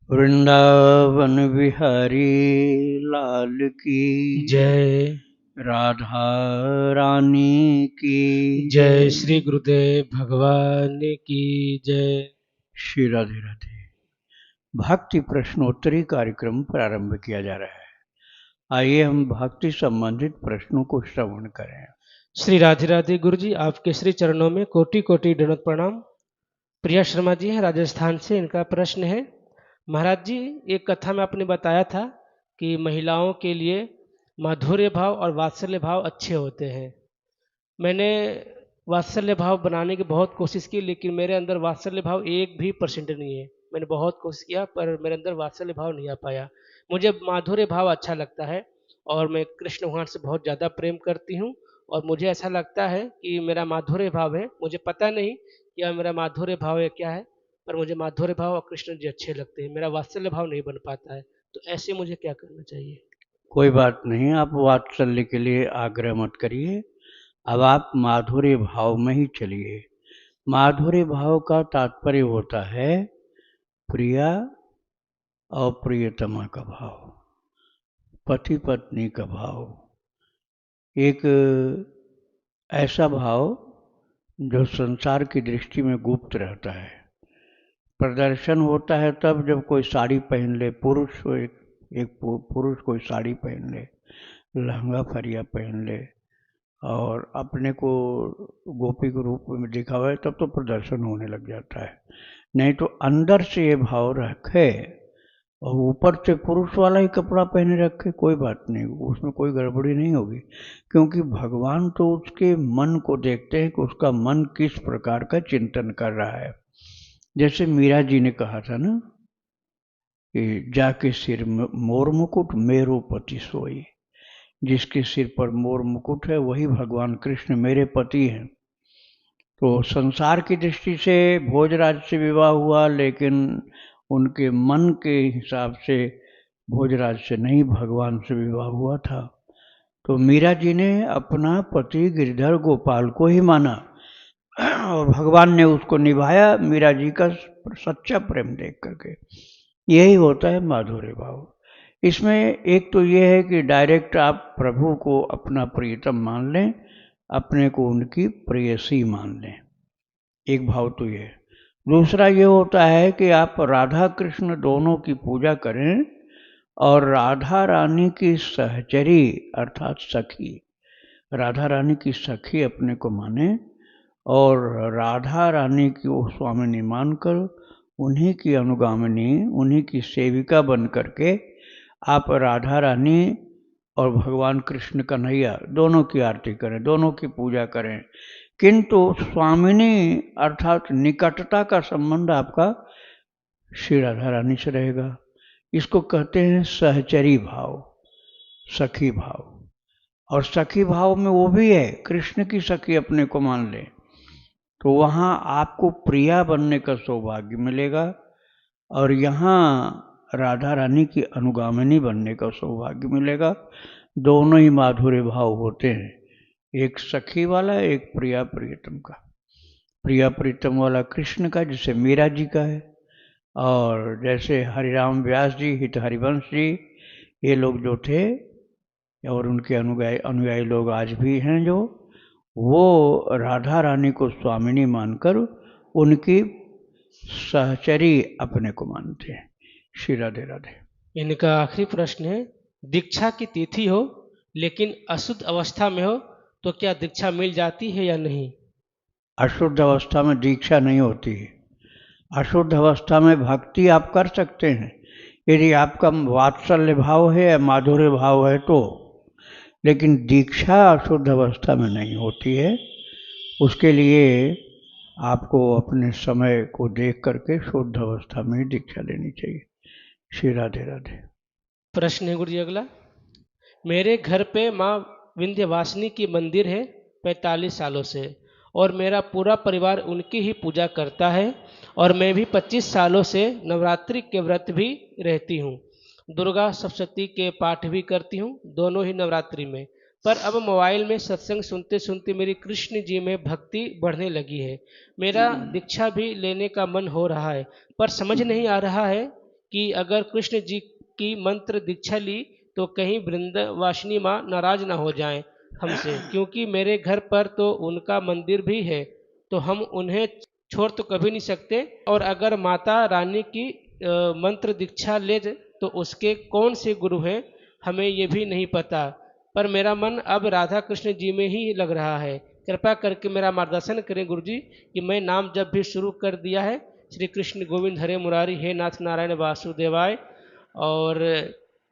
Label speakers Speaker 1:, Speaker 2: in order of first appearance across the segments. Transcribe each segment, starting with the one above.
Speaker 1: वृंदावन बिहारी लाल की
Speaker 2: जय।
Speaker 1: राधा रानी की
Speaker 2: जय श्री गुरुदेव भगवान की जय।
Speaker 1: श्री राधे राधे। भक्ति प्रश्नोत्तरी कार्यक्रम प्रारंभ किया जा रहा है। आइए हम भक्ति संबंधित प्रश्नों को श्रवण करें।
Speaker 2: श्री राधे राधे गुरु जी, आपके श्री चरणों में कोटि कोटि दंडवत प्रणाम। प्रिया शर्मा जी हैं राजस्थान से, इनका प्रश्न है, महाराज जी एक कथा में आपने बताया था कि महिलाओं के लिए माधुर्य भाव और वात्सल्य भाव अच्छे होते हैं। मैंने वात्सल्य भाव बनाने की बहुत कोशिश की, लेकिन मेरे अंदर वात्सल्य भाव 1% नहीं है। मैंने बहुत कोशिश किया पर मेरे अंदर वात्सल्य भाव नहीं आ पाया। मुझे माधुर्य भाव अच्छा लगता है और मैं कृष्ण भगवान से बहुत ज़्यादा प्रेम करती हूँ और मुझे ऐसा लगता है कि मेरा माधुर्य भाव है। मुझे पता नहीं कि मेरा माधुर्य भाव है क्या है, पर मुझे माधुर्य भाव और कृष्ण जी अच्छे लगते हैं। मेरा वात्सल्य भाव नहीं बन पाता है, तो ऐसे मुझे क्या करना चाहिए?
Speaker 1: कोई बात नहीं, आप वात्सल्य के लिए आग्रह मत करिए। अब आप माधुर्य भाव में ही चलिए। माधुर्य भाव का तात्पर्य होता है प्रिया और प्रियतमा का भाव, पति पत्नी का भाव, एक ऐसा भाव जो संसार की दृष्टि में गुप्त रहता है। प्रदर्शन होता है तब जब कोई साड़ी पहन ले, पुरुष एक पुरुष कोई साड़ी पहन ले, लहंगा फरिया पहन ले और अपने को गोपी के रूप में दिखावे, तब तो प्रदर्शन होने लग जाता है। नहीं तो अंदर से ये भाव रखे और ऊपर से पुरुष वाला ही कपड़ा पहने रखे, कोई बात नहीं, उसमें कोई गड़बड़ी नहीं होगी। क्योंकि भगवान तो उसके मन को देखते हैं कि उसका मन किस प्रकार का चिंतन कर रहा है। जैसे मीरा जी ने कहा था ना कि जाके सिर मोर मुकुट मेरो पति सोई, जिसके सिर पर मोर मुकुट है वही भगवान कृष्ण मेरे पति हैं। तो संसार की दृष्टि से भोजराज से विवाह हुआ, लेकिन उनके मन के हिसाब से भोजराज से नहीं, भगवान से विवाह हुआ था। तो मीरा जी ने अपना पति गिरधर गोपाल को ही माना और भगवान ने उसको निभाया मीरा जी का सच्चा प्रेम देख करके। यही होता है माधुर्य भाव। इसमें एक तो ये है कि डायरेक्ट आप प्रभु को अपना प्रियतम मान लें, अपने को उनकी प्रेयसी मान लें, एक भाव तो ये। दूसरा ये होता है कि आप राधा कृष्ण दोनों की पूजा करें और राधा रानी की सहचरी अर्थात सखी, राधा रानी की सखी अपने को माने और राधा रानी की वो स्वामिनी मानकर उन्हीं की अनुगामिनी, उन्हीं की सेविका बन करके आप राधा रानी और भगवान कृष्ण कन्हैया दोनों की आरती करें, दोनों की पूजा करें। किंतु स्वामिनी अर्थात निकटता का संबंध आपका श्री राधा रानी से रहेगा। इसको कहते हैं सहचरी भाव, सखी भाव। और सखी भाव में वो भी है, कृष्ण की सखी अपने को मान ले तो वहाँ आपको प्रिया बनने का सौभाग्य मिलेगा और यहाँ राधा रानी की अनुगामिनी बनने का सौभाग्य मिलेगा। दोनों ही माधुर्य भाव होते हैं, एक सखी वाला, एक प्रिया प्रियतम का। प्रिया प्रीतम वाला कृष्ण का, जैसे मीरा जी का है, और जैसे हरिराम व्यास जी, हित हरिवंश जी, ये लोग जो थे और उनके अनुयायी लोग आज भी हैं जो, वो राधा रानी को स्वामिनी मानकर उनकी सहचरी अपने को मानते हैं। श्री राधे राधे।
Speaker 2: इनका आखिरी प्रश्न है, दीक्षा की तिथि हो लेकिन अशुद्ध अवस्था में हो तो क्या दीक्षा मिल जाती है या नहीं?
Speaker 1: अशुद्ध अवस्था में दीक्षा नहीं होती है। अशुद्ध अवस्था में भक्ति आप कर सकते हैं यदि आपका वात्सल्य भाव है या माधुर्य भाव है तो, लेकिन दीक्षा अशुद्ध अवस्था में नहीं होती है। उसके लिए आपको अपने समय को देख करके शुद्ध अवस्था में ही दीक्षा लेनी चाहिए। श्री राधे राधे।
Speaker 2: प्रश्न है गुरु जी अगला, मेरे घर पे माँ विंध्यवासिनी की मंदिर है 45 सालों से और मेरा पूरा परिवार उनकी ही पूजा करता है और मैं भी 25 सालों से नवरात्रि के व्रत भी रहती हूँ, दुर्गा सप्तशती के पाठ भी करती हूँ, दोनों ही नवरात्रि में। पर अब मोबाइल में सत्संग सुनते सुनते मेरी कृष्ण जी में भक्ति बढ़ने लगी है। मेरा दीक्षा भी लेने का मन हो रहा है पर समझ नहीं आ रहा है कि अगर कृष्ण जी की मंत्र दीक्षा ली तो कहीं वृंदावासिनी माँ नाराज ना हो जाएं हमसे, क्योंकि मेरे घर पर तो उनका मंदिर भी है, तो हम उन्हें छोड़ तो कभी नहीं सकते। और अगर माता रानी की मंत्र दीक्षा ले तो उसके कौन से गुरु हैं हमें ये भी नहीं पता, पर मेरा मन अब राधा कृष्ण जी में ही लग रहा है। कृपा करके मेरा मार्गदर्शन करें गुरु जी कि मैं नाम जब भी शुरू कर दिया है श्री कृष्ण गोविंद हरे मुरारी हे नाथ नारायण वासुदेवाय, और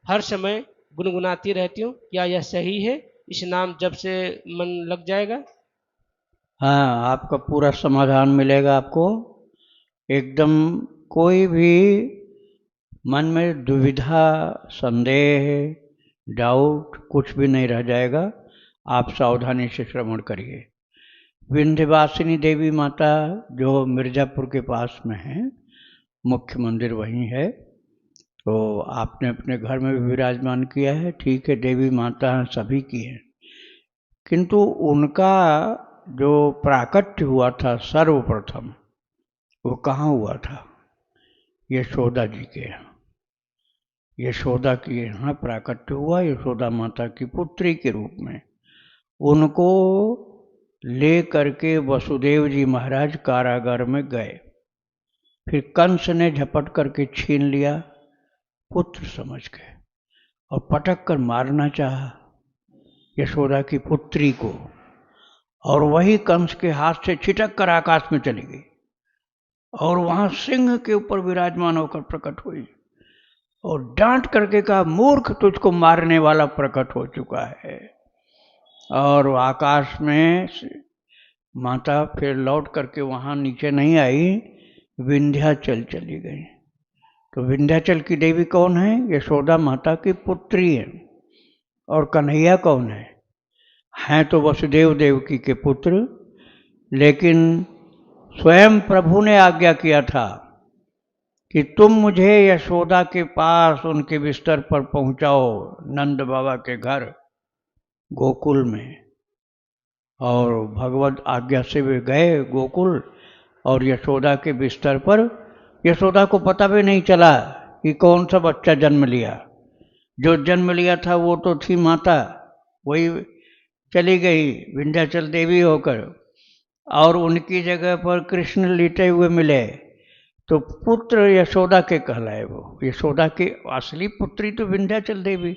Speaker 2: हर समय गुनगुनाती रहती हूँ, क्या यह सही है? इस नाम जब से मन लग जाएगा?
Speaker 1: हाँ, आपका पूरा समाधान मिलेगा आपको एकदम। कोई भी मन में दुविधा, संदेह, डाउट कुछ भी नहीं रह जाएगा। आप सावधानी से श्रवण करिए। विंध्यवासिनी देवी माता जो मिर्ज़ापुर के पास में है, मुख्य मंदिर वहीं है, तो आपने अपने घर में भी विराजमान किया है। ठीक है, देवी माता सभी की हैं, किंतु उनका जो प्राकट्य हुआ था सर्वप्रथम, वो कहाँ हुआ था? यशोदा जी के यहाँ। यशोदा के यहाँ प्राकट्य हुआ, यशोदा माता की पुत्री के रूप में। उनको ले करके वसुदेव जी महाराज कारागार में गए। फिर कंस ने झपट करके छीन लिया, पुत्र समझ के, और पटक कर मारना चाहा यशोदा की पुत्री को, और वही कंस के हाथ से छिटक कर आकाश में चली गई और वहां सिंह के ऊपर विराजमान होकर प्रकट हुई और डांट करके कहा, मूर्ख, तुझको मारने वाला प्रकट हो चुका है। और आकाश में माता फिर लौट करके वहां नीचे नहीं आई, विंध्याचल चली गई। तो विंध्याचल की देवी कौन है? यशोदा माता की पुत्री है। और कन्हैया कौन है? हैं तो वसुदेव देवकी के पुत्र, लेकिन स्वयं प्रभु ने आज्ञा किया था कि तुम मुझे यशोदा के पास उनके बिस्तर पर पहुंचाओ, नंद बाबा के घर गोकुल में। और भगवत आज्ञा से वे गए गोकुल, और यशोदा के बिस्तर पर यशोदा को पता भी नहीं चला कि कौन सा बच्चा जन्म लिया। जो जन्म लिया था वो तो थी माता, वही चली गई विंध्याचल देवी होकर, और उनकी जगह पर कृष्ण लेटे हुए मिले। तो पुत्र यशोदा के कहलाए वो। यशोदा की असली पुत्री तो विंध्याचल देवी,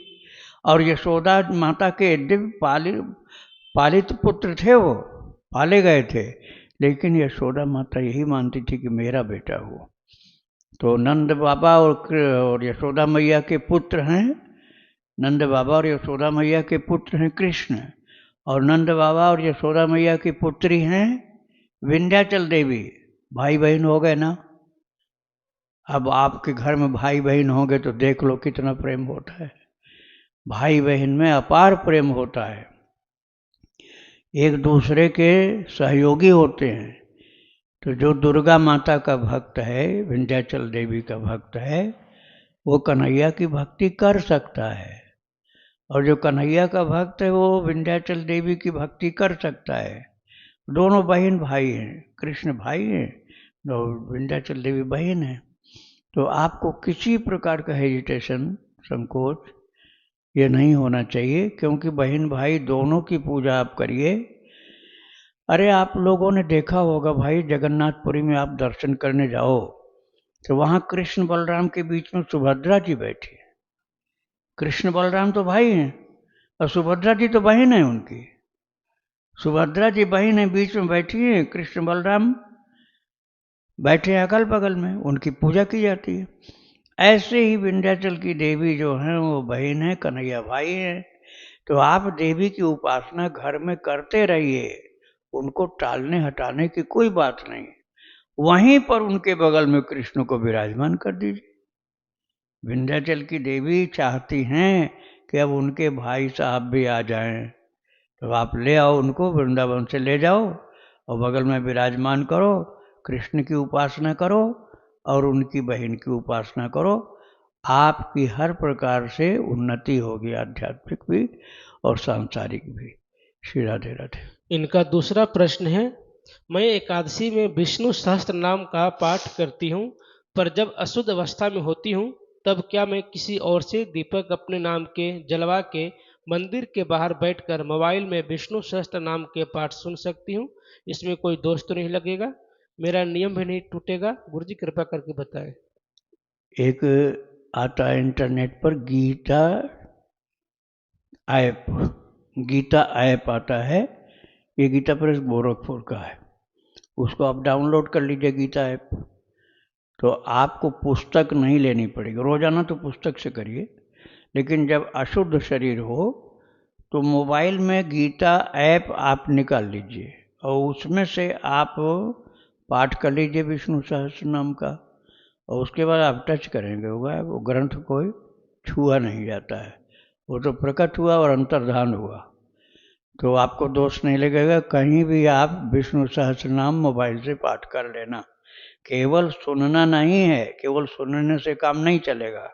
Speaker 1: और यशोदा माता के दिव्य पालित पुत्र थे, वो पाले गए थे। लेकिन यशोदा माता यही मानती थी कि मेरा बेटा हो। तो नंद बाबा और यशोदा मैया के पुत्र हैं, नंद बाबा और यशोदा मैया के पुत्र हैं कृष्ण, और नंद बाबा और यशोदा मैया की पुत्री हैं विंध्याचल देवी। भाई बहन हो गए ना। अब आपके घर में भाई बहन होंगे तो देख लो कितना प्रेम होता है। भाई बहन में अपार प्रेम होता है, एक दूसरे के सहयोगी होते हैं। तो जो दुर्गा माता का भक्त है, विंध्याचल देवी का भक्त है, वो कन्हैया की भक्ति कर सकता है, और जो कन्हैया का भक्त है वो विंध्याचल देवी की भक्ति कर सकता है। दोनों बहन भाई हैं, कृष्ण भाई हैं और विंध्याचल देवी बहन है। तो आपको किसी प्रकार का हेजिटेशन, संकोच ये नहीं होना चाहिए, क्योंकि बहन भाई दोनों की पूजा आप करिए। अरे आप लोगों ने देखा होगा भाई, जगन्नाथपुरी में आप दर्शन करने जाओ तो वहाँ कृष्ण बलराम के बीच में सुभद्रा जी बैठी। कृष्ण बलराम तो भाई हैं और सुभद्रा जी तो बहन है उनकी। सुभद्रा जी बहन है, बीच में बैठी है, कृष्ण बलराम बैठे हैं अगल बगल में, उनकी पूजा की जाती है। ऐसे ही विंध्याचल की देवी जो हैं वो बहन है, कन्हैया भाई हैं। तो आप देवी की उपासना घर में करते रहिए, उनको टालने हटाने की कोई बात नहीं। वहीं पर उनके बगल में कृष्ण को विराजमान कर दीजिए। विंध्याचल की देवी चाहती हैं कि अब उनके भाई साहब भी आ जाएं, तो आप ले आओ उनको, वृंदावन से ले जाओ और बगल में विराजमान करो, कृष्ण की उपासना करो और उनकी बहन की उपासना करो। आपकी हर प्रकार से उन्नति होगी, आध्यात्मिक भी और सांसारिक भी। श्री राधे राधे।
Speaker 2: इनका दूसरा प्रश्न है, मैं एकादशी में विष्णु सहस्त्र नाम का पाठ करती हूँ, पर जब अशुद्ध अवस्था में होती हूँ तब क्या मैं किसी और से दीपक अपने नाम के जलवा के मंदिर के बाहर बैठकर मोबाइल में विष्णु सहस्त्र नाम के पाठ सुन सकती हूँ? इसमें कोई दोष तो नहीं लगेगा? मेरा नियम भी नहीं टूटेगा? गुरु जी कृपा करके बताएं।
Speaker 1: एक आता है इंटरनेट पर ऐप गीता ऐप आता है। ये गीता प्रेस गोरखपुर का है, उसको आप डाउनलोड कर लीजिए गीता ऐप। तो आपको पुस्तक नहीं लेनी पड़ेगी, रोजाना तो पुस्तक से करिए, लेकिन जब अशुद्ध शरीर हो तो मोबाइल में गीता ऐप आप निकाल लीजिए और उसमें से आप पाठ कर लीजिए विष्णु सहस्त्र नाम का, और उसके बाद आप टच करेंगे होगा वो ग्रंथ कोई छुआ नहीं जाता है, वो तो प्रकट हुआ और अंतर्धान हुआ, तो आपको दोष नहीं लगेगा। कहीं भी आप विष्णु सहस्त्र नाम मोबाइल से पाठ कर लेना। केवल सुनना नहीं है, केवल सुनने से काम नहीं चलेगा,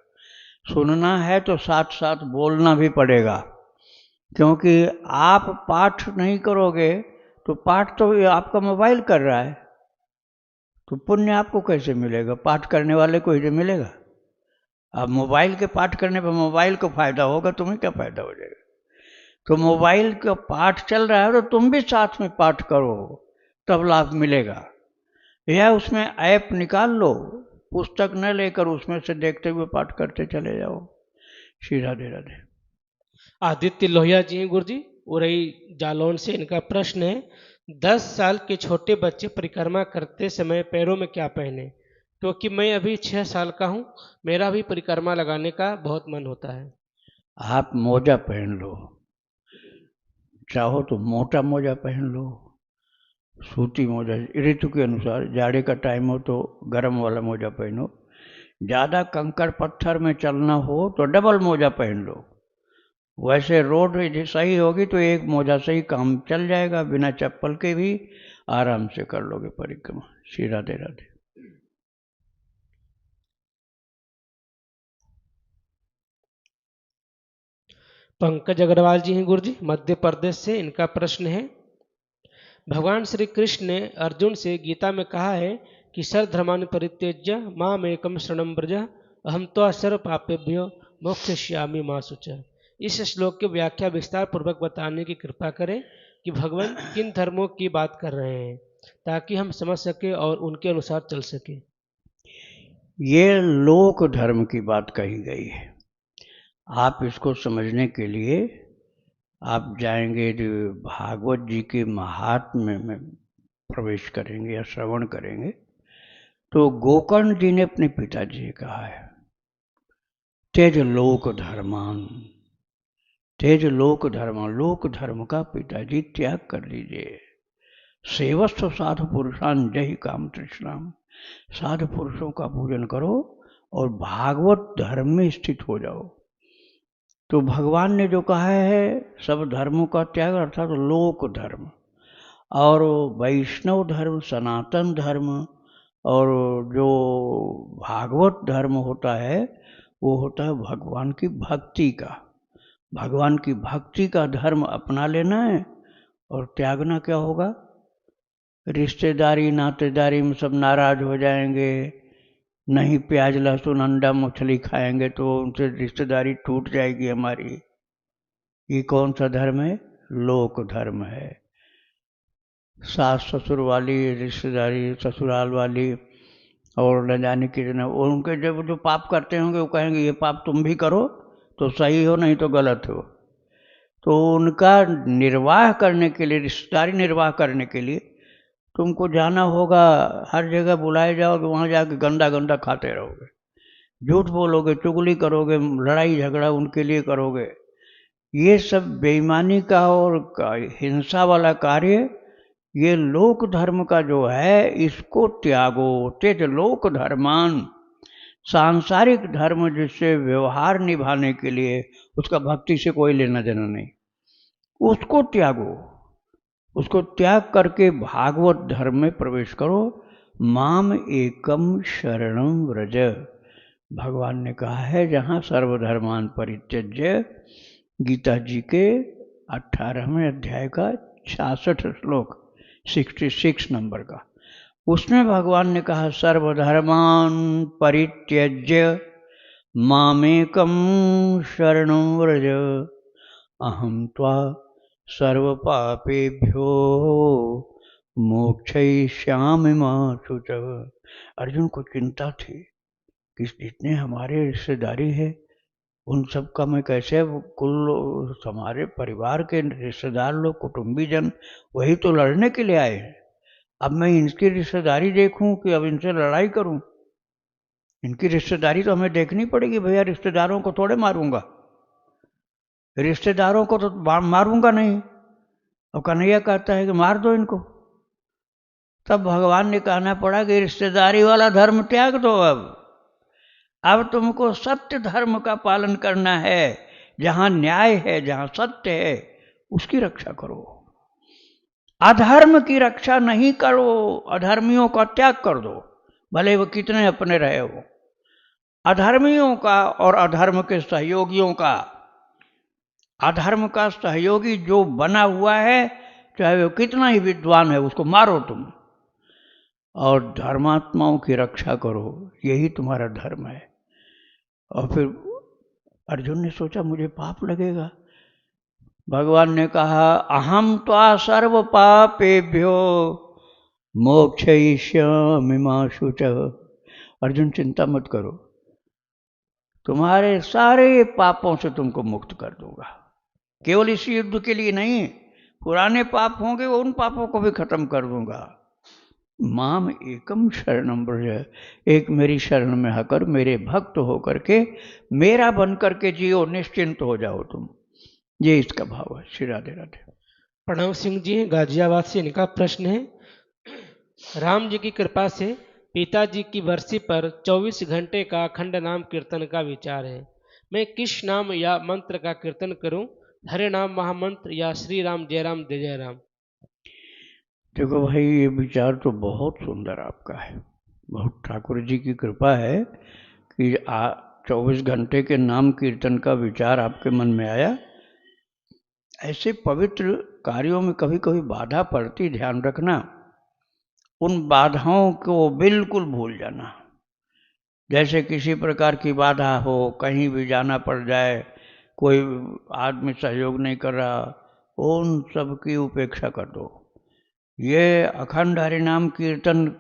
Speaker 1: सुनना है तो साथ साथ बोलना भी पड़ेगा, क्योंकि आप पाठ नहीं करोगे तो पाठ तो आपका मोबाइल कर रहा है, तो पुण्य आपको कैसे मिलेगा? पाठ करने वाले को ही मिलेगा। अब मोबाइल के पाठ करने पर मोबाइल को फायदा होगा, तुम्हें क्या फायदा हो जाएगा? तो मोबाइल का पाठ चल रहा है तो तुम भी साथ में पाठ करो, तब लाभ मिलेगा। या उसमें ऐप निकाल लो, पुस्तक न लेकर उसमें से देखते हुए पाठ करते चले जाओ। श्री राधे राधे।
Speaker 2: आदित्य लोहिया जी हैं गुरु जी, उरई जालौन से। इनका प्रश्न है, 10 साल के छोटे बच्चे परिक्रमा करते समय पैरों में क्या पहने? क्योंकि मैं अभी 6 साल का हूँ, मेरा भी परिक्रमा लगाने का बहुत मन होता है।
Speaker 1: आप मोजा पहन लो, चाहो तो मोटा मोजा पहन लो, सूती मोजा, ऋतु के अनुसार। जाड़े का टाइम हो तो गर्म वाला मोजा पहनो, ज़्यादा कंकड़ पत्थर में चलना हो तो डबल मोजा पहन लो। वैसे रोड यदि सही होगी तो एक मोजा से ही काम चल जाएगा, बिना चप्पल के भी आराम से कर लोगे परिक्रमा। श्री राधे राधे।
Speaker 2: पंकज अग्रवाल जी हैं गुरु जी, मध्य प्रदेश से। इनका प्रश्न है, भगवान श्री कृष्ण ने अर्जुन से गीता में कहा है कि सर्वधर्मान् परित्यज्य माम एकम शरणं व्रज अहम त्वा सर्व पापेभ्यो मोक्षयिष्यामि मा शुचः। इस श्लोक की व्याख्या विस्तार पूर्वक बताने की कृपा करें कि भगवान किन धर्मों की बात कर रहे हैं, ताकि हम समझ सके और उनके अनुसार चल सके।
Speaker 1: ये लोक धर्म की बात कही गई है। आप इसको समझने के लिए आप जाएंगे तो भागवत जी के महात्म्य में प्रवेश करेंगे या श्रवण करेंगे, तो गोकर्ण जी ने अपने पिताजी से कहा है, तेज लोक धर्मान, तेज लोक धर्म, लोक धर्म का पिताजी त्याग कर लीजिए। सेवस्व साधु पुरुषान जय काम तृष्णाम, साधु पुरुषों का पूजन करो और भागवत धर्म में स्थित हो जाओ। तो भगवान ने जो कहा है सब धर्मों का त्याग, अर्थात तो लोक धर्म और वैष्णव धर्म, सनातन धर्म, और जो भागवत धर्म होता है वो होता है भगवान की भक्ति का। भगवान की भक्ति का धर्म अपना लेना है और त्यागना क्या होगा? रिश्तेदारी नातेदारी में सब नाराज हो जाएंगे, नहीं प्याज लहसुन अंडा मछली खाएंगे तो उनसे रिश्तेदारी टूट जाएगी हमारी। ये कौन सा धर्म है? लोक धर्म है। सास ससुर वाली रिश्तेदारी, ससुराल वाली, और न जाने कितने, उनके जब जो पाप करते होंगे वो कहेंगे ये पाप तुम भी करो तो सही हो, नहीं तो गलत हो। तो उनका निर्वाह करने के लिए, रिश्तेदारी निर्वाह करने के लिए तुमको जाना होगा, हर जगह बुलाए जाओगे, वहाँ जाके गंदा गंदा खाते रहोगे, झूठ बोलोगे, चुगली करोगे, लड़ाई झगड़ा उनके लिए करोगे। ये सब बेईमानी का और हिंसा वाला कार्य, ये लोक धर्म का जो है इसको त्यागो। तेज लोक धर्मान, सांसारिक धर्म जिससे व्यवहार निभाने के लिए उसका भक्ति से कोई लेना देना नहीं, उसको त्यागो। उसको त्याग करके भागवत धर्म में प्रवेश करो। माम एकम शरणं व्रज, भगवान ने कहा है जहाँ सर्वधर्मान परित्यज्य, गीता जी के 18वें अध्याय का 66 श्लोक, 66 नंबर का, उसमें भगवान ने कहा सर्वधर्मान परित्यज्य मामेकं शरणं व्रज अहं त्वा सर्वपापेभ्यो मोक्षयिष्यामि मा शुचः। अर्जुन को चिंता थी कि जितने हमारे रिश्तेदारी है उन सब का मैं कैसे, कुल हमारे परिवार के रिश्तेदार लोग, कुटुंबीजन, वही तो लड़ने के लिए आए हैं। अब मैं इनकी रिश्तेदारी देखूं कि अब इनसे लड़ाई करूं? इनकी रिश्तेदारी तो हमें देखनी पड़ेगी भैया। रिश्तेदारों को थोड़े मारूंगा, रिश्तेदारों को तो मारूंगा नहीं। और कन्हैया कहता है कि मार दो इनको। तब भगवान ने कहना पड़ा कि रिश्तेदारी वाला धर्म त्याग दो। अब तुमको सत्य धर्म का पालन करना है। जहां न्याय है, जहां सत्य है, उसकी रक्षा करो। अधर्म की रक्षा नहीं करो। अधर्मियों का त्याग कर दो, भले वो कितने अपने रहे हो। अधर्मियों का और अधर्म के सहयोगियों का, अधर्म का सहयोगी जो बना हुआ है, चाहे वो कितना ही विद्वान है, उसको मारो तुम, और धर्मात्माओं की रक्षा करो। यही तुम्हारा धर्म है। और फिर अर्जुन ने सोचा मुझे पाप लगेगा। भगवान ने कहा अहम त्वा सर्व पापेभ्यो मोक्षयिष्यामि मा शुचः। अर्जुन चिंता मत करो, तुम्हारे सारे पापों से तुमको मुक्त कर दूंगा। केवल इस युद्ध के लिए नहीं, पुराने पाप होंगे उन पापों को भी खत्म कर दूंगा। माम एकम शरणम व्रज, एक मेरी शरण में आकर मेरे भक्त होकर के मेरा बन करके जियो, निश्चिंत हो जाओ तुम। ये इसका भाव है। श्री राधे राधे।
Speaker 2: प्रणव सिंह जी गाजियाबाद से, इनका प्रश्न है राम जी की कृपा से पिताजी की बरसी पर 24 घंटे का अखंड नाम कीर्तन का विचार है। मैं किस नाम या मंत्र का कीर्तन करूं? हरे नाम महामंत्र या श्री राम जय राम जय जय राम?
Speaker 1: देखो भाई, ये विचार तो बहुत सुंदर आपका है। बहुत ठाकुर जी की कृपा है कि 24 घंटे के नाम कीर्तन का विचार आपके मन में आया। ऐसे पवित्र कार्यों में कभी कभी बाधा पड़ती, ध्यान रखना। उन बाधाओं को बिल्कुल भूल जाना। जैसे किसी प्रकार की बाधा हो, कहीं भी जाना पड़ जाए, कोई आदमी सहयोग नहीं कर रहा, उन सब की उपेक्षा कर दो। ये अखंड हरिनाम कीर्तन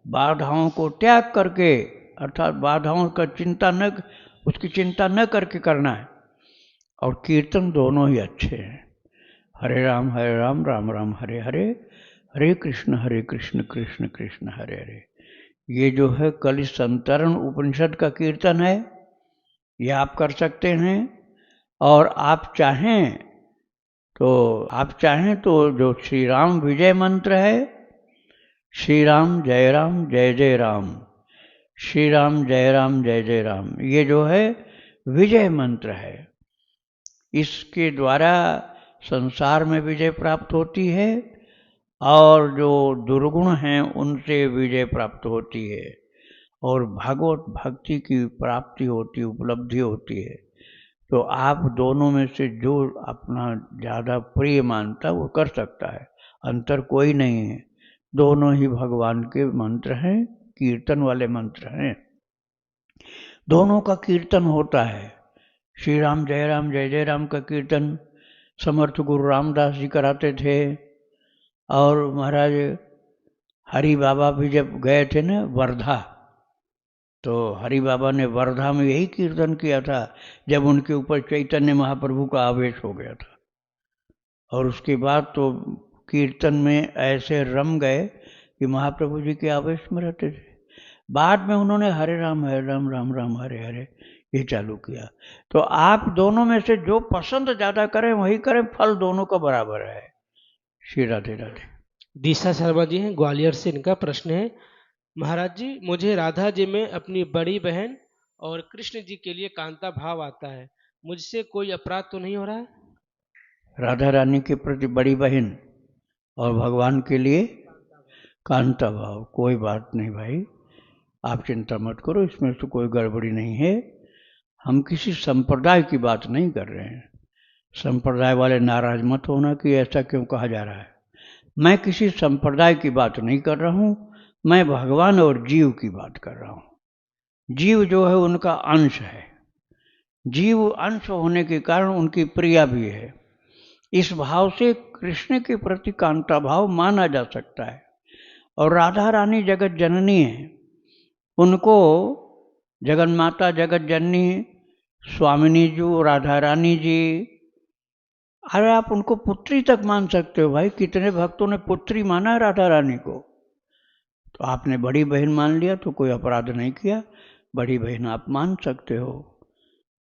Speaker 1: बाधाओं को त्याग करके, अर्थात बाधाओं का उसकी चिंता न करके करना है। और कीर्तन दोनों ही अच्छे हैं। हरे राम राम राम हरे हरे, हरे कृष्ण कृष्ण कृष्ण हरे हरे। ये जो है कलिश संतरण उपनिषद का कीर्तन है, ये आप कर सकते हैं। और आप चाहें तो जो श्री राम विजय मंत्र है, श्री राम जय जय राम, श्री राम जय जय राम, ये जो है विजय मंत्र है। इसके द्वारा संसार में विजय प्राप्त होती है और जो दुर्गुण हैं उनसे विजय प्राप्त होती है और भगवत भक्ति की प्राप्ति होती, उपलब्धि होती है। तो आप दोनों में से जो अपना ज़्यादा प्रिय मानता है वो कर सकता है, अंतर कोई नहीं है। दोनों ही भगवान के मंत्र हैं, कीर्तन वाले मंत्र हैं। दोनों का कीर्तन होता है। श्री राम जय राम का कीर्तन समर्थ गुरु रामदास जी कराते थे। और महाराज हरि बाबा भी जब गए थे ना वर्धा, तो हरि बाबा ने वर्धा में यही कीर्तन किया था जब उनके ऊपर चैतन्य महाप्रभु का आवेश हो गया था। और उसके बाद तो कीर्तन में ऐसे रम गए कि महाप्रभु जी के आवेश में रहते थे। बाद में उन्होंने हरे राम राम राम हरे हरे ये चालू किया। तो आप दोनों में से जो पसंद ज़्यादा करें वही करें, फल दोनों का बराबर है। श्री राधे राधे।
Speaker 2: दिशा शर्मा जी हैं ग्वालियर से, इनका प्रश्न है महाराज जी, मुझे राधा जी में अपनी बड़ी बहन और कृष्ण जी के लिए कांता भाव आता है, मुझसे कोई अपराध तो नहीं हो रहा है?
Speaker 1: राधा रानी के प्रति बड़ी बहन और भगवान के लिए कांता भाव, कोई बात नहीं भाई, आप चिंता मत करो, इसमें तो कोई गड़बड़ी नहीं है। हम किसी संप्रदाय की बात नहीं कर रहे हैं। संप्रदाय वाले नाराज मत होना कि ऐसा क्यों कहा जा रहा है। मैं किसी संप्रदाय की बात नहीं कर रहा हूँ, मैं भगवान और जीव की बात कर रहा हूं। जीव जो है उनका अंश है, जीव अंश होने के कारण उनकी प्रिया भी है। इस भाव से कृष्ण के प्रति कांता भाव माना जा सकता है। और राधा रानी जगत जननी है, उनको जगन माता जगत जननी स्वामिनी जी राधा रानी जी, अरे आप उनको पुत्री तक मान सकते हो भाई। कितने भक्तों ने पुत्री माना है राधा रानी को। तो आपने बड़ी बहन मान लिया तो कोई अपराध नहीं किया, बड़ी बहन आप मान सकते हो,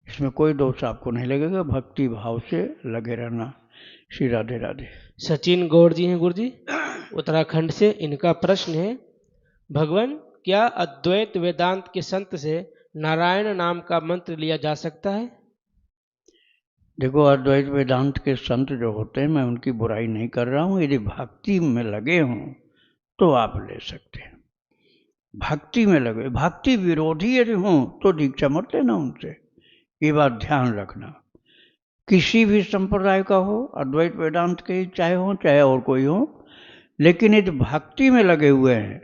Speaker 1: इसमें कोई दोष आपको नहीं लगेगा। भक्ति भाव से लगे रहना। श्री राधे राधे।
Speaker 2: सचिन गौड़ जी हैं गुरु जी, उत्तराखंड से। इनका प्रश्न है, भगवान क्या अद्वैत वेदांत के संत से नारायण नाम का मंत्र लिया जा सकता है?
Speaker 1: देखो, अद्वैत वेदांत के संत जो होते हैं, मैं उनकी बुराई नहीं कर रहा हूँ। यदि भक्ति में लगे हों तो आप ले सकते हैं। भक्ति में लगे, भक्ति विरोधी यदि हों तो दीक्षा मत लेना उनसे, ये बात ध्यान रखना। किसी भी संप्रदाय का हो, अद्वैत वेदांत के चाहे हो चाहे और कोई हो, लेकिन यदि भक्ति में लगे हुए हैं,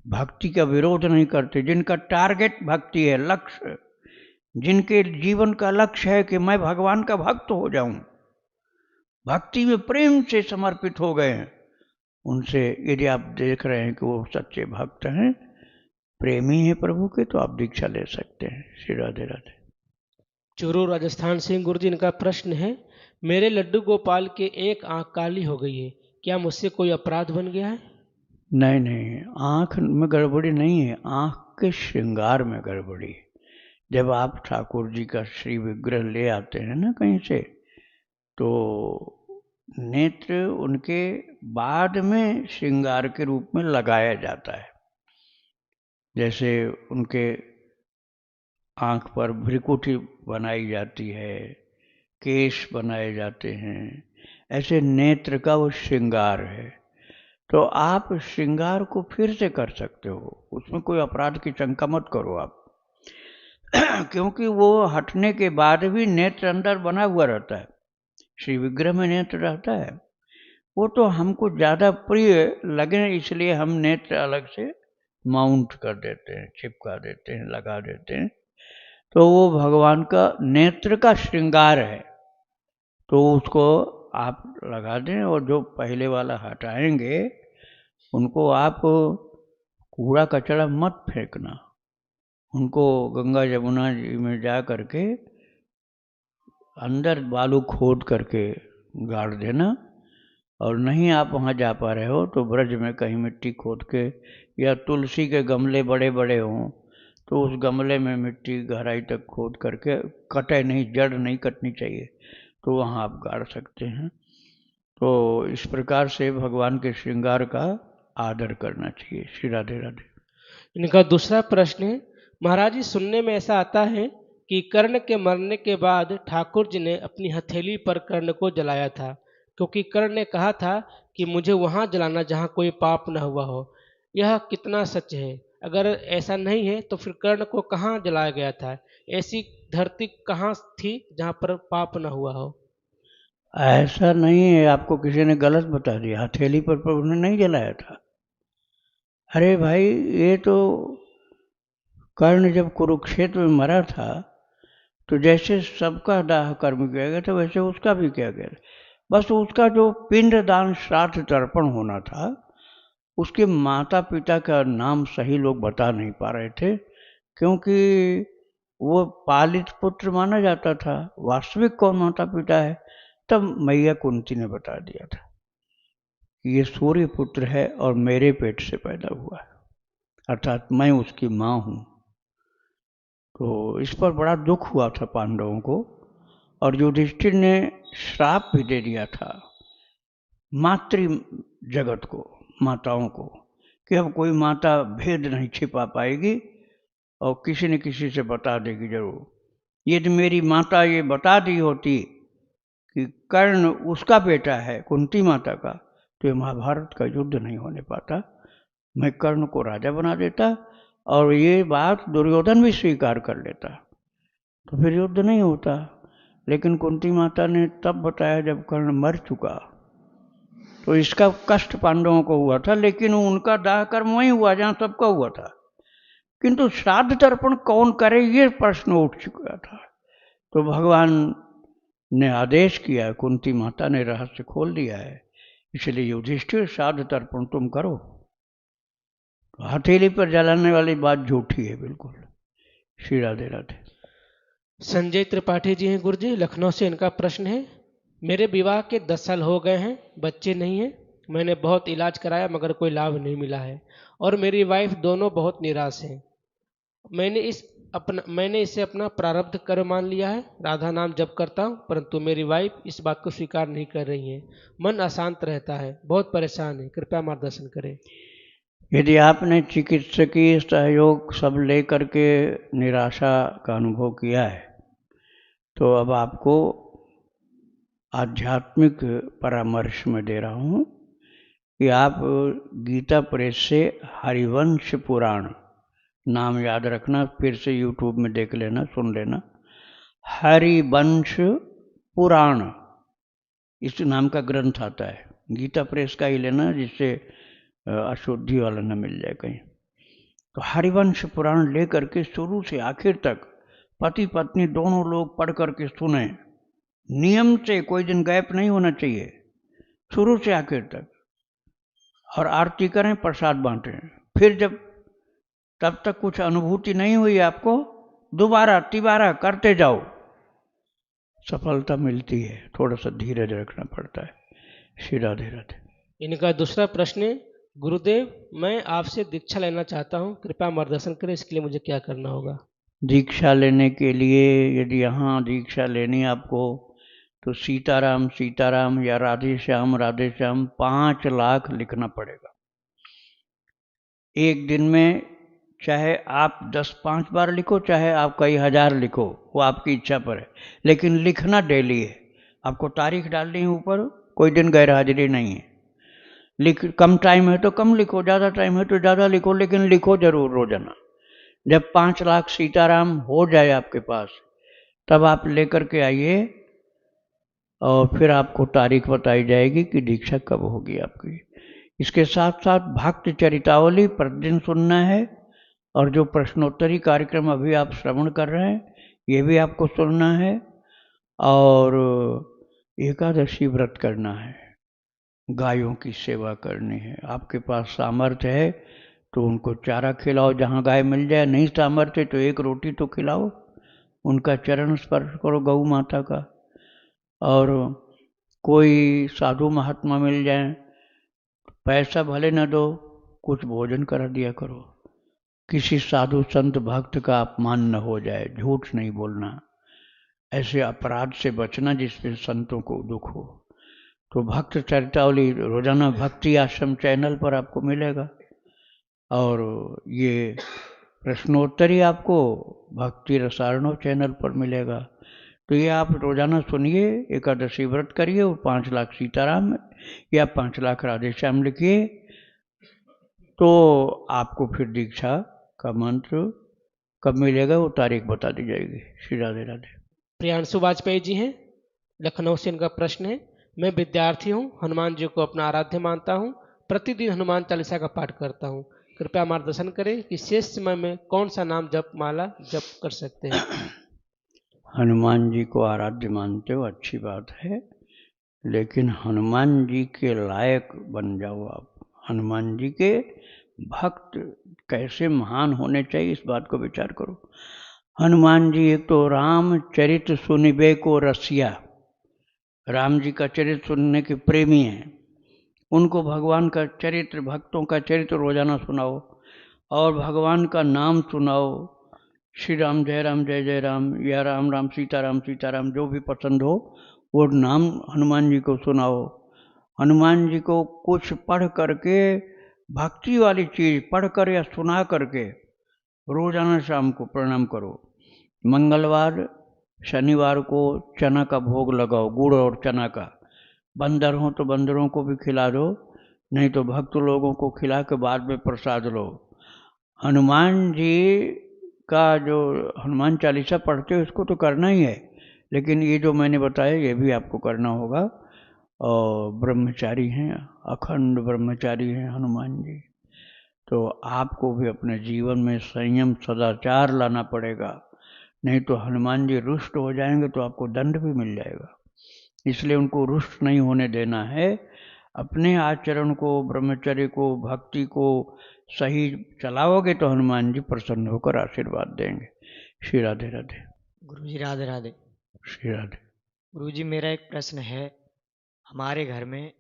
Speaker 1: भक्ति का विरोध नहीं करते, जिनका टारगेट भक्ति है, लक्ष्य, जिनके जीवन का लक्ष्य है कि मैं भगवान का भक्त हो जाऊं, भक्ति में प्रेम से समर्पित हो गए हैं, उनसे यदि आप देख रहे हैं कि वो सच्चे भक्त हैं, प्रेमी हैं प्रभु के, तो आप दीक्षा ले सकते हैं। श्री राधे राधे।
Speaker 2: चूरू राजस्थान से गुरु जी, इनका प्रश्न है, मेरे लड्डू गोपाल के एक आंख काली हो गई है, क्या मुझसे कोई अपराध बन गया है?
Speaker 1: नहीं नहीं, आँख में गड़बड़ी नहीं है, आँख के श्रृंगार में गड़बड़ी है। जब आप ठाकुर जी का श्री विग्रह ले आते हैं ना कहीं से, तो नेत्र उनके बाद में श्रृंगार के रूप में लगाया जाता है। जैसे उनके आँख पर भ्रिकुटी बनाई जाती है, केश बनाए जाते हैं, ऐसे नेत्र का वो श्रृंगार है। तो आप श्रृंगार को फिर से कर सकते हो, उसमें कोई अपराध की शंका मत करो आप। क्योंकि वो हटने के बाद भी नेत्र अंदर बना हुआ रहता है, श्री विग्रह में नेत्र रहता है। वो तो हमको ज़्यादा प्रिय लगे, इसलिए हम नेत्र अलग से माउंट कर देते हैं, चिपका देते हैं, लगा देते हैं। तो वो भगवान का नेत्र का श्रृंगार है, तो उसको आप लगा दें। और जो पहले वाला हटाएंगे, उनको आप कूड़ा कचरा मत फेंकना, उनको गंगा यमुना जी में जा करके अंदर बालू खोद करके गाड़ देना। और नहीं आप वहाँ जा पा रहे हो तो ब्रज में कहीं मिट्टी खोद के, या तुलसी के गमले बड़े बड़े हों तो उस गमले में मिट्टी गहराई तक खोद करके, कटे नहीं, जड़ नहीं कटनी चाहिए, तो वहाँ आप गाड़ सकते हैं। तो इस प्रकार से भगवान के श्रृंगार का आदर करना चाहिए। श्री राधे राधे।
Speaker 2: इनका दूसरा प्रश्न है, महाराज जी सुनने में ऐसा आता है कि कर्ण के मरने के बाद ठाकुर जी ने अपनी हथेली पर कर्ण को जलाया था, क्योंकि कर्ण ने कहा था कि मुझे वहां जलाना जहां कोई पाप न हुआ हो। यह कितना सच है? अगर ऐसा नहीं है तो फिर कर्ण को कहाँ जलाया गया था? ऐसी धरती कहाँ थी जहां पर पाप न हुआ हो?
Speaker 1: ऐसा नहीं है, आपको किसी ने गलत बता दिया, हथेली पर प्रभु ने नहीं जलाया था। अरे भाई, ये तो कर्ण जब कुरुक्षेत्र में मरा था, तो जैसे सबका दाह कर्म किया गया था, वैसे उसका भी किया गया था। बस उसका जो पिंड दान श्राद्ध तर्पण होना था, उसके माता पिता का नाम सही लोग बता नहीं पा रहे थे, क्योंकि वो पालित पुत्र माना जाता था। वास्तविक कौन माता पिता है, तब मैया कुंती ने बता दिया था कि ये सूर्य पुत्र है और मेरे पेट से पैदा हुआ है, अर्थात मैं उसकी माँ हूँ। तो इस पर बड़ा दुख हुआ था पांडवों को, और युधिष्ठिर ने श्राप भी दे दिया था मातृ जगत को, माताओं को, कि अब कोई माता भेद नहीं छिपा पाएगी और किसी न किसी से बता देगी जरूर। यदि मेरी माता ये बता दी होती कि कर्ण उसका बेटा है, कुंती माता का, तो ये महाभारत का युद्ध नहीं होने पाता। मैं कर्ण को राजा बना देता और ये बात दुर्योधन भी स्वीकार कर लेता, तो फिर युद्ध नहीं होता। लेकिन कुंती माता ने तब बताया जब कर्ण मर चुका। तो इसका कष्ट पांडवों को हुआ था, लेकिन उनका दाह कर्म वहीं हुआ जहां सबका हुआ था। किंतु श्राद्ध तर्पण कौन करे, ये प्रश्न उठ चुका था। तो भगवान ने आदेश किया, कुंती माता ने रहस्य खोल दिया है, इसलिए युधिष्ठिर श्राद्ध तर्पण तुम करो। तो हथेली पर जलाने वाली बात झूठी है बिल्कुल। श्री राधे राधे।
Speaker 2: संजय त्रिपाठी जी हैं गुरुजी, लखनऊ से। इनका प्रश्न है, मेरे विवाह के 10 साल हो गए हैं, बच्चे नहीं हैं। मैंने बहुत इलाज कराया मगर कोई लाभ नहीं मिला है, और मेरी वाइफ दोनों बहुत निराश हैं। मैंने इसे अपना प्रारब्ध कर्म मान लिया है। राधा नाम जप करता हूँ, परंतु मेरी वाइफ इस बात को स्वीकार नहीं कर रही है। मन अशांत रहता है, बहुत परेशान है, कृपया मार्गदर्शन करें।
Speaker 1: यदि आपने चिकित्सकीय सहयोग सब लेकर के निराशा का अनुभव किया है, तो अब आपको आध्यात्मिक परामर्श में दे रहा हूँ कि आप गीता प्रेस से हरिवंश पुराण नाम याद रखना, फिर से यूट्यूब में देख लेना, सुन लेना। हरिवंश पुराण इस नाम का ग्रंथ आता है, गीता प्रेस का ही लेना, जिससे अशुद्धि वाला न मिल जाए कहीं। तो हरिवंश पुराण लेकर के शुरू से आखिर तक पति पत्नी दोनों लोग पढ़ करके सुने, नियम से, कोई दिन गैप नहीं होना चाहिए, शुरू से आखिर तक। और आरती करें, प्रसाद बांटें। फिर जब तब तक कुछ अनुभूति नहीं हुई आपको, दोबारा तिबारा करते जाओ, सफलता मिलती है। थोड़ा सा धीरज रखना पड़ता है। श्री राधे राधे।
Speaker 2: इनका दूसरा प्रश्न है, गुरुदेव मैं आपसे दीक्षा लेना चाहता हूँ, कृपया मार्गदर्शन करें, इसके लिए मुझे क्या करना होगा।
Speaker 1: दीक्षा लेने के लिए यदि यहाँ दीक्षा लेनी आपको, तो सीताराम सीताराम या राधे श्याम 5 लाख लिखना पड़ेगा। एक दिन में चाहे आप 10-5 बार लिखो, चाहे आप कई हजार लिखो, वो आपकी इच्छा पर है, लेकिन लिखना डेली है। आपको तारीख डालनी है ऊपर, कोई दिन गैर हाजिरी नहीं है। कम टाइम है तो कम लिखो, ज़्यादा टाइम है तो ज़्यादा लिखो, लेकिन लिखो जरूर रोजाना। जब 5 लाख सीताराम हो जाए आपके पास, तब आप लेकर के आइए, और फिर आपको तारीख बताई जाएगी कि दीक्षा कब होगी आपकी। इसके साथ साथ भक्त चरितावली प्रतिदिन सुनना है, और जो प्रश्नोत्तरी कार्यक्रम अभी आप श्रवण कर रहे हैं, ये भी आपको सुनना है। और एकादशी व्रत करना है, गायों की सेवा करनी है। आपके पास सामर्थ्य है तो उनको चारा खिलाओ जहाँ गाय मिल जाए, नहीं सामर्थ्य तो एक रोटी तो खिलाओ, उनका चरण स्पर्श करो गौ माता का। और कोई साधु महात्मा मिल जाए, पैसा भले न दो, कुछ भोजन करा दिया करो। किसी साधु संत भक्त का अपमान न हो जाए, झूठ नहीं बोलना, ऐसे अपराध से बचना जिससे संतों को दुख हो। तो भक्त चरितावली रोजाना भक्ति आश्रम चैनल पर आपको मिलेगा, और ये प्रश्नोत्तरी आपको भक्ति रसायणों चैनल पर मिलेगा। तो ये आप रोजाना सुनिए, एकादशी व्रत करिए, और 5 लाख सीताराम या 5 लाख राधे श्याम लिखिए, तो आपको फिर दीक्षा का मंत्र कब मिलेगा वो तारीख बता दी जाएगी। श्री राधे राधे।
Speaker 2: प्रियांशु वाजपेयी जी हैं, लखनऊ से। इनका प्रश्न है, मैं विद्यार्थी हूँ, हनुमान जी को अपना आराध्य मानता हूँ, प्रतिदिन हनुमान चालीसा का पाठ करता हूँ। कृपया मार्गदर्शन करें कि शेष समय में कौन सा नाम जप माला जप कर सकते हैं।
Speaker 1: हनुमान जी को आराध्य मानते हो, अच्छी बात है, लेकिन हनुमान जी के लायक बन जाओ आप। हनुमान जी के भक्त कैसे महान होने चाहिए, इस बात को विचार करो। हनुमान जी एक तो रामचरित सुनिबे को रसिया, राम जी का चरित्र सुनने के प्रेमी हैं। उनको भगवान का चरित्र, भक्तों का चरित्र रोजाना सुनाओ, और भगवान का नाम सुनाओ। श्री राम जय राम, या राम राम सीताराम सीताराम, जो भी पसंद हो वो नाम हनुमान जी को सुनाओ। हनुमान जी को कुछ पढ़ करके, भक्ति वाली चीज पढ़ कर या सुना करके रोजाना शाम को प्रणाम करो। मंगलवार शनिवार को चना का भोग लगाओ, गुड़ और चना का। बंदर हो तो बंदरों को भी खिला दो, नहीं तो भक्त लोगों को खिला के बाद में प्रसाद लो। हनुमान जी का जो हनुमान चालीसा पढ़ते हो उसको तो करना ही है, लेकिन ये जो मैंने बताया ये भी आपको करना होगा। और ब्रह्मचारी हैं, अखंड ब्रह्मचारी हैं हनुमान जी। तो आपको भी अपने जीवन में संयम सदाचार लाना पड़ेगा, नहीं तो हनुमान जी रुष्ट हो जाएंगे तो आपको दंड भी मिल जाएगा। इसलिए उनको रुष्ट नहीं होने देना है। अपने आचरण को, ब्रह्मचर्य को, भक्ति को सही चलाओगे तो हनुमान जी प्रसन्न होकर आशीर्वाद देंगे। श्री राधे राधे।
Speaker 3: गुरुजी राधे राधे।
Speaker 1: श्री राधे।
Speaker 3: गुरुजी मेरा एक प्रश्न है, हमारे घर में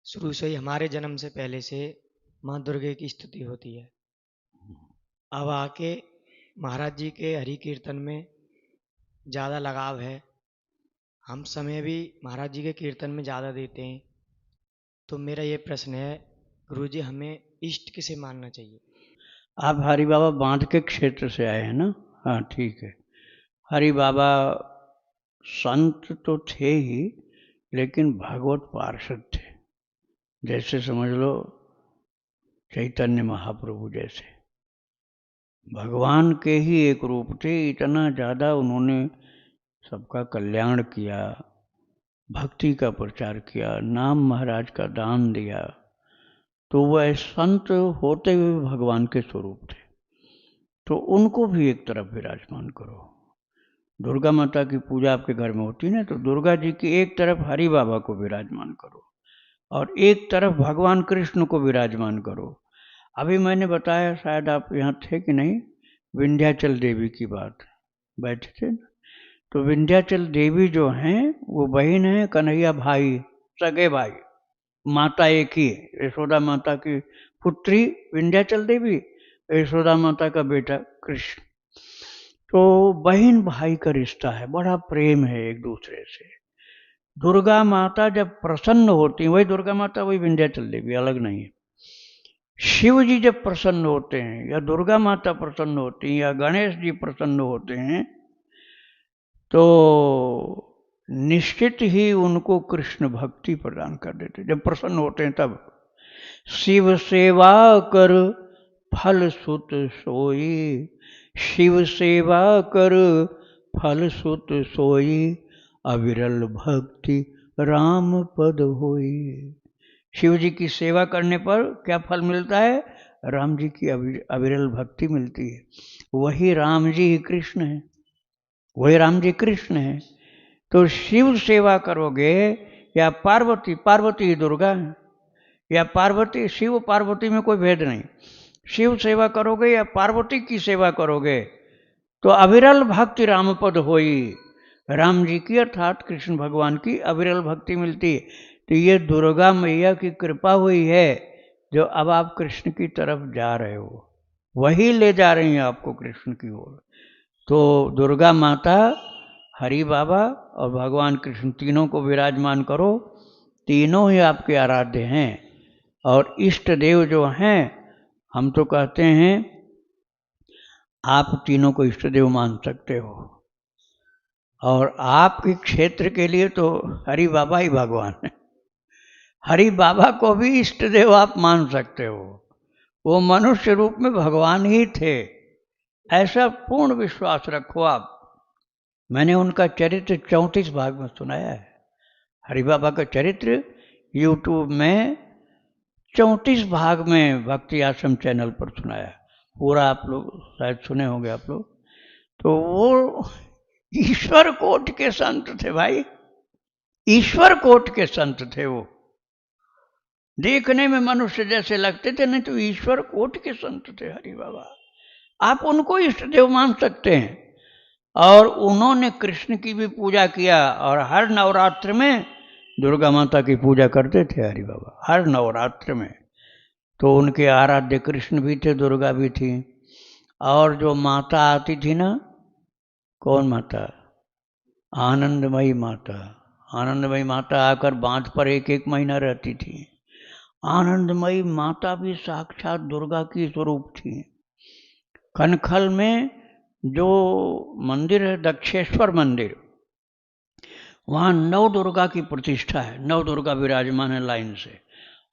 Speaker 3: शुरू से ही, हमारे जन्म से पहले से माँ दुर्गे की स्तुति होती है। अब आके महाराज जी के हरि कीर्तन में ज़्यादा लगाव है, हम समय भी महाराज जी के कीर्तन में ज़्यादा देते हैं। तो मेरा ये प्रश्न है गुरुजी, हमें इष्ट किसे मानना चाहिए?
Speaker 1: आप हरि बाबा बांध के क्षेत्र से आए हैं ना? हाँ ठीक है। हरि बाबा संत तो थे ही, लेकिन भगवत पार्षद थे। जैसे समझ लो चैतन्य महाप्रभु जैसे भगवान के ही एक रूप थे। इतना ज़्यादा उन्होंने सबका कल्याण किया, भक्ति का प्रचार किया, नाम महाराज का दान दिया। तो वह संत होते हुए भगवान के स्वरूप थे। तो उनको भी एक तरफ विराजमान करो। दुर्गा माता की पूजा आपके घर में होती है ना, तो दुर्गा जी की एक तरफ हरि बाबा को विराजमान करो और एक तरफ भगवान कृष्ण को विराजमान करो। अभी मैंने बताया, शायद आप यहाँ थे कि नहीं, विंध्याचल देवी की बात, बैठे थे ना? तो विंध्याचल देवी जो हैं वो बहन है कन्हैया भाई, सगे भाई, माता एक ही है। यशोदा माता की पुत्री विंध्याचल देवी, यशोदा माता का बेटा कृष्ण। तो बहन भाई का रिश्ता है, बड़ा प्रेम है एक दूसरे से। दुर्गा माता जब प्रसन्न होती है, वही दुर्गा माता वही विंध्याचल देवी, अलग नहीं है। शिव जी जब प्रसन्न होते हैं, या दुर्गा माता प्रसन्न होती हैं, या गणेश जी प्रसन्न होते हैं, तो निश्चित ही उनको कृष्ण भक्ति प्रदान कर देते। जब प्रसन्न होते हैं तब शिव सेवा कर फल सुत सोई, शिव सेवा कर फल सुत सोई, अविरल भक्ति राम पद होई। शिव जी की सेवा करने पर क्या फल मिलता है? राम जी की अविरल भक्ति मिलती है। वही राम जी ही कृष्ण है, वही राम जी कृष्ण है। तो शिव सेवा करोगे या पार्वती, पार्वती ही दुर्गा है, या पार्वती शिव पार्वती में कोई भेद नहीं। शिव सेवा करोगे या पार्वती की सेवा करोगे तो अविरल भक्ति राम पद होई, राम जी की अर्थात कृष्ण भगवान की अविरल भक्ति मिलती है। तो ये दुर्गा मैया की कृपा हुई है, जो अब आप कृष्ण की तरफ जा रहे हो, वही ले जा रही हैं आपको कृष्ण की ओर। तो दुर्गा माता, हरि बाबा और भगवान कृष्ण तीनों को विराजमान करो, तीनों ही आपके आराध्य हैं। और इष्ट देव जो हैं, हम तो कहते हैं आप तीनों को इष्ट देव मान सकते हो, और आपके क्षेत्र के लिए तो हरि बाबा ही भगवान है। हरि बाबा को भी इष्ट देव आप मान सकते हो, वो मनुष्य रूप में भगवान ही थे, ऐसा पूर्ण विश्वास रखो आप। मैंने उनका चरित्र 34 भाग में सुनाया है। हरि बाबा का चरित्र यूट्यूब में 34 भाग में भक्ति आश्रम चैनल पर सुनाया है। पूरा आप लोग शायद सुने होंगे आप लोग। तो वो ईश्वर कोटि के संत थे भाई, ईश्वर कोटि के संत थे वो। देखने में मनुष्य जैसे लगते थे, नहीं तो ईश्वर कोटि के संत थे हरि बाबा। आप उनको इष्ट देव मान सकते हैं। और उन्होंने कृष्ण की भी पूजा किया, और हर नवरात्र में दुर्गा माता की पूजा करते थे हरि बाबा, हर नवरात्र में। तो उनके आराध्य कृष्ण भी थे, दुर्गा भी थी। और जो माता आती थी ना, कौन माता? आनंदमयी माता। आनंदमयी माता आकर बांध पर एक एक महीना रहती थी। आनंदमयी माता भी साक्षात दुर्गा की स्वरूप थी। कनखल में जो मंदिर है, दक्षेश्वर मंदिर, वहाँ नव दुर्गा की प्रतिष्ठा है, नव दुर्गा विराजमान है लाइन से।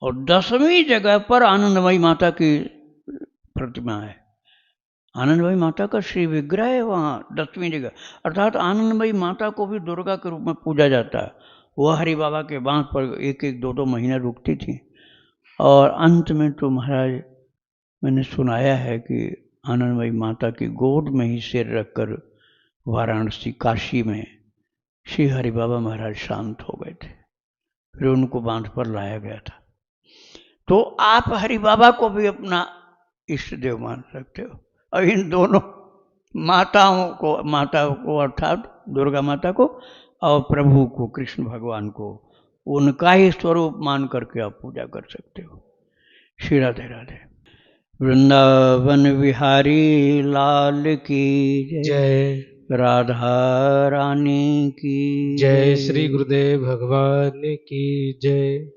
Speaker 1: और 10वीं जगह पर आनंदमयी माता की प्रतिमा है। आनंदमयी माता का श्री विग्रह है वहाँ 10वीं जगह। अर्थात आनंदमयी माता को भी दुर्गा के रूप में पूजा जाता है। वह हरि बाबा के बांस पर एक एक दो दो महीना रुकती थी। और अंत में तो महाराज मैंने सुनाया है कि आनंदमयी माता की गोद में ही सिर रखकर वाराणसी काशी में श्री हरि बाबा महाराज शांत हो गए थे। फिर उनको बांध पर लाया गया था। तो आप हरि बाबा को भी अपना इष्ट देव मान सकते हो। और इन दोनों माता को अर्थात दुर्गा माता को और प्रभु को कृष्ण भगवान को उनका ही स्वरूप मान करके आप पूजा कर सकते हो। श्री राधे राधे। वृंदावन बिहारी लाल की
Speaker 2: जय।
Speaker 1: राधा रानी की
Speaker 2: जय। श्री गुरुदेव भगवान की जय।